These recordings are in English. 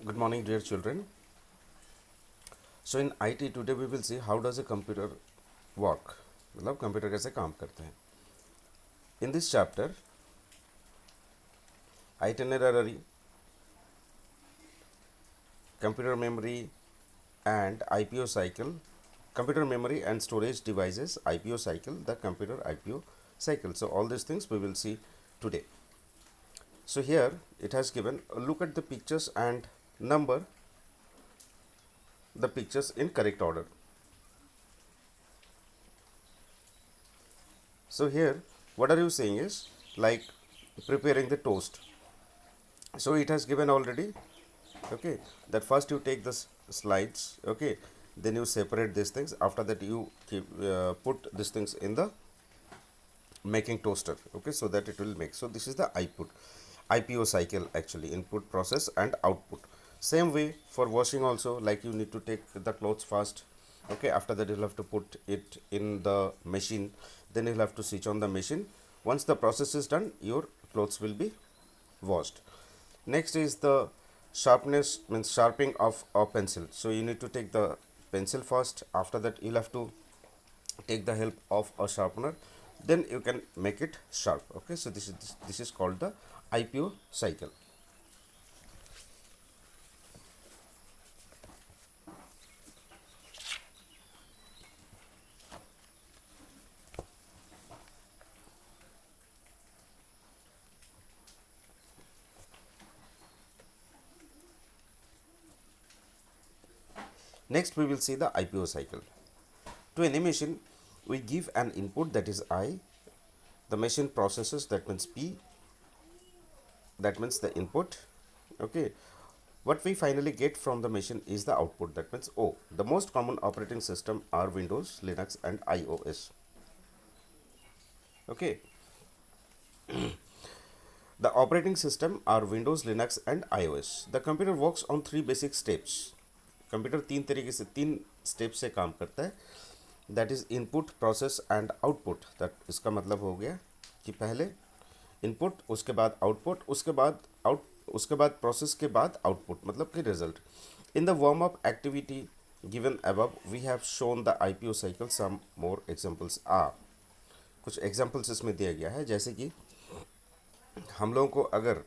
Good morning, dear children. So in IT today we will see how does a computer work. मतलब computer कैसे काम करते हैं. In this chapter, itinerary, computer memory, and IPO cycle, computer memory and storage devices, IPO cycle, the computer IPO cycle. So all these things we will see today. So here it has given look at the pictures and number the pictures in correct order. So here what are you saying is like preparing the toast. So it has given already, okay, that first you take the slides, okay, then you separate these things. After that you put these things in the making toaster, okay, so that it will make. So this is the IPO cycle, actually input, process and output. Same way for washing also, like you need to take the clothes first, okay, after that you'll have to put it in the machine, then you'll have to switch on the machine. Once the process is done, your clothes will be washed. Next is the sharpness, means sharpening of a pencil. So you need to take the pencil first, after that you'll have to take the help of a sharpener, then you can make it sharp, okay. So this is called the IPO cycle. Next we will see the IPO cycle. To any machine we give an input, that is I, the machine processes, that means P, that means the input, okay. What we finally get from the machine is the output, that means O. The most common operating system are Windows, Linux and iOS, okay. The operating system are Windows, Linux and iOS. The computer works on three basic steps. Computer तीन step से काम करता है, that is input, process and output. That इसका मतलब हो गया कि पहले इनपुट, उसके बाद आउटपुट, उसके बाद प्रोसेस के बाद आउटपुट, मतलब कि result. In the warm up activity given above we have shown the IPO cycle. Some more examples are, कुछ एग्जांपल्स इसमें दिया गया है. जैसे कि हम लोगों को अगर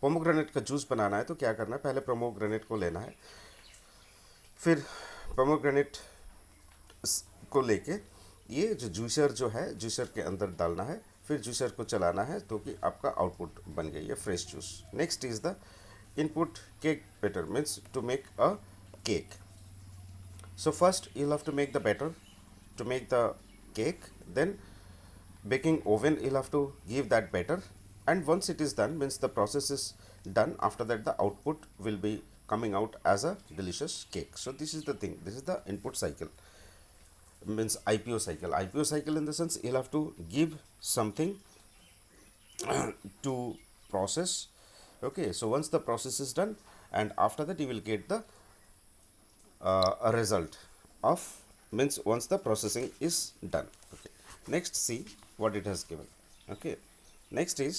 पोमोग्रेनेट का जूस बनाना है तो क्या करना है, पहले पोमोग्रेनेट को लेना है, फिर पोमोग्रेनेट को लेके ये जो जूसर जो है, जूसर के अंदर डालना है, फिर जूसर को चलाना है, तो कि आपका आउटपुट बन गई है fresh juice. Next is the input cake batter, means to make a cake. So first you'll have to make the batter to make the cake, then baking oven you'll have to give that batter, and once it is done, means the process is done, after that the output will be coming out as a delicious cake. So this is the thing, this is the input cycle, means IPO cycle in the sense you'll have to give something to process, okay. So once the process is done, and after that you will get the a result of, means once the processing is done, okay. Next see what it has given, okay. Next is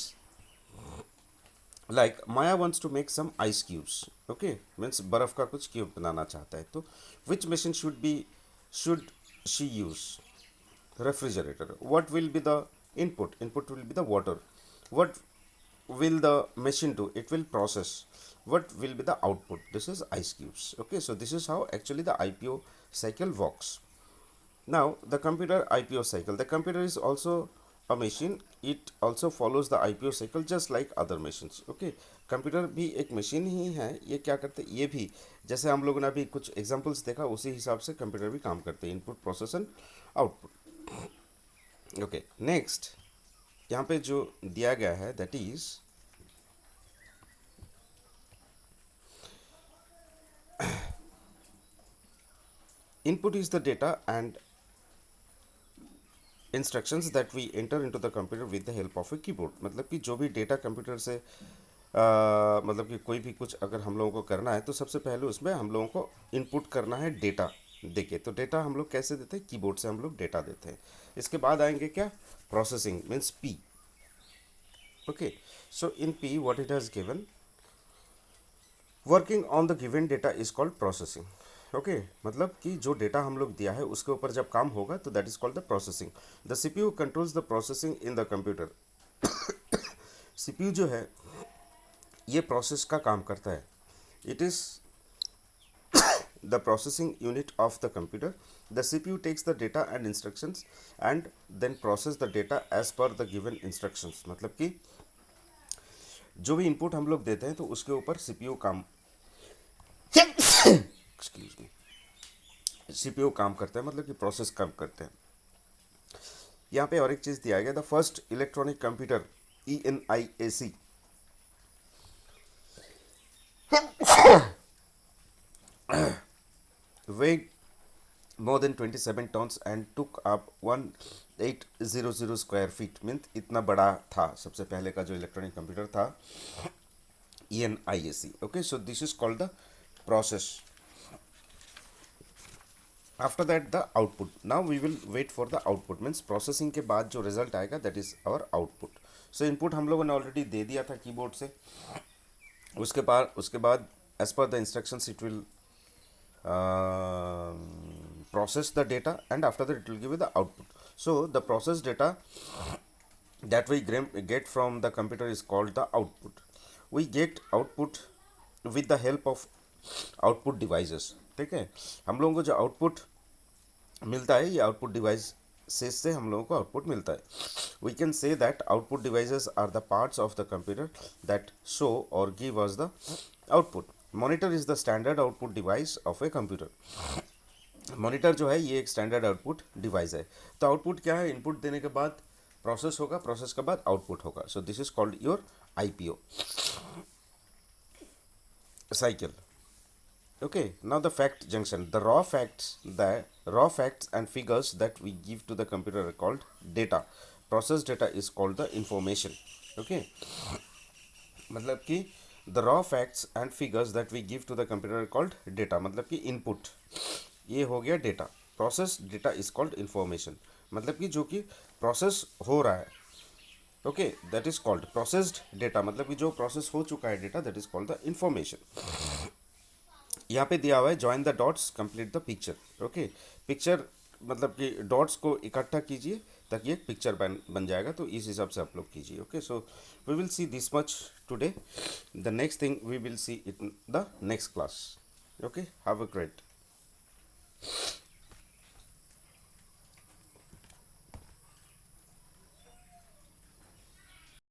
like Maya wants to make some ice cubes, okay, means बर्फ का कुछ cube बनाना चाहता है, तो which machine should she use? Refrigerator. What will be the input will be the water. What will the machine do? It will process. What will be the output? This is ice cubes, okay. So this is how actually the IPO cycle works. Now the computer IPO cycle, the computer is also a machine, it also follows the IPO cycle just like other machines, okay. Computer भी एक machine ही है, ये क्या करते हैं, ये भी जैसे हम लोगों ने अभी कुछ एग्जांपल्स देखा उसी हिसाब से कंप्यूटर भी काम करते हैं, input, process and output, okay. Next यहाँ पे जो दिया गया है, that is input is the data and instructions that we enter into the computer with the help of a keyboard. मतलब कि जो भी डेटा कंप्यूटर से मतलब कि कोई भी कुछ अगर हम लोगों को करना है तो सबसे पहले उसमें हम लोगों को इनपुट करना है डेटा देके. तो डेटा हम लोग कैसे देते हैं, कीबोर्ड से हम लोग डेटा देते हैं. इसके बाद आएंगे क्या, processing, means P, okay. So in P what it has given, working on the given data is called processing. Okay, मतलब कि जो डेटा हम लोग दिया है उसके ऊपर जब काम होगा तो that is called the processing. The CPU controls the processing in the computer. CPU जो है ये प्रोसेस का काम करता है। It is the processing unit of the computer. The CPU takes the data and instructions and then process the data as per the given instructions। मतलब कि जो भी इनपुट हम लोग देते हैं तो उसके ऊपर सीपीयू काम एक्सक्यूज मी सीपीयू काम करता है, मतलब कि प्रोसेस काम करते हैं। यहाँ पे और एक चीज़ दिया गया, the first electronic computer ENIAC weighed more than 27 tons and took up 1800 square feet. Means इतना बड़ा था सबसे पहले का जो इलेक्ट्रॉनिक कंप्यूटर था ENIAC। Okay, so this is called the process. After that the output. Now we will wait for the output. Means processing के बाद जो रिजल्ट आएगा that is our output. So input हम लोगों ने ऑलरेडी दे दिया था कीबोर्ड से। उसके बाद as per the instructions it will process the data and after that it will give you the output. So the processed data that we get from the computer is called the output. We get output with the help of output devices। ठीक है, हम लोगों को जो output मिलता है ये output device से हम लोगों को आउटपुट मिलता है। We can say that output devices are the parts of the computer that show और give us the output. Monitor is the standard output device of a computer. Monitor जो है ये एक स्टैंडर्ड आउटपुट डिवाइस है। तो output क्या है, input देने के बाद प्रोसेस होगा, प्रोसेस के बाद आउटपुट होगा। सो this is called your IPO cycle। Okay, now the fact junction. The raw facts and figures that we give to the computer are called data. Processed data is called the information। Okay, मतलब कि the raw facts and figures that we give to the computer are called data, मतलब कि input ये हो गया data। Processed data is called information, मतलब कि जो कि process हो रहा है। Okay, that is called processed data, मतलब कि जो प्रोसेस हो चुका है data that is called the information. यहाँ पे दिया हुआ है join the dots complete the picture. Okay, picture मतलब कि डॉट्स को इकट्ठा कीजिए ताकि एक पिक्चर बन जाएगा, तो इस हिसाब से आप लोग कीजिए। Okay, so we will see this much today. The next thing we will see in the next class. Okay, have a great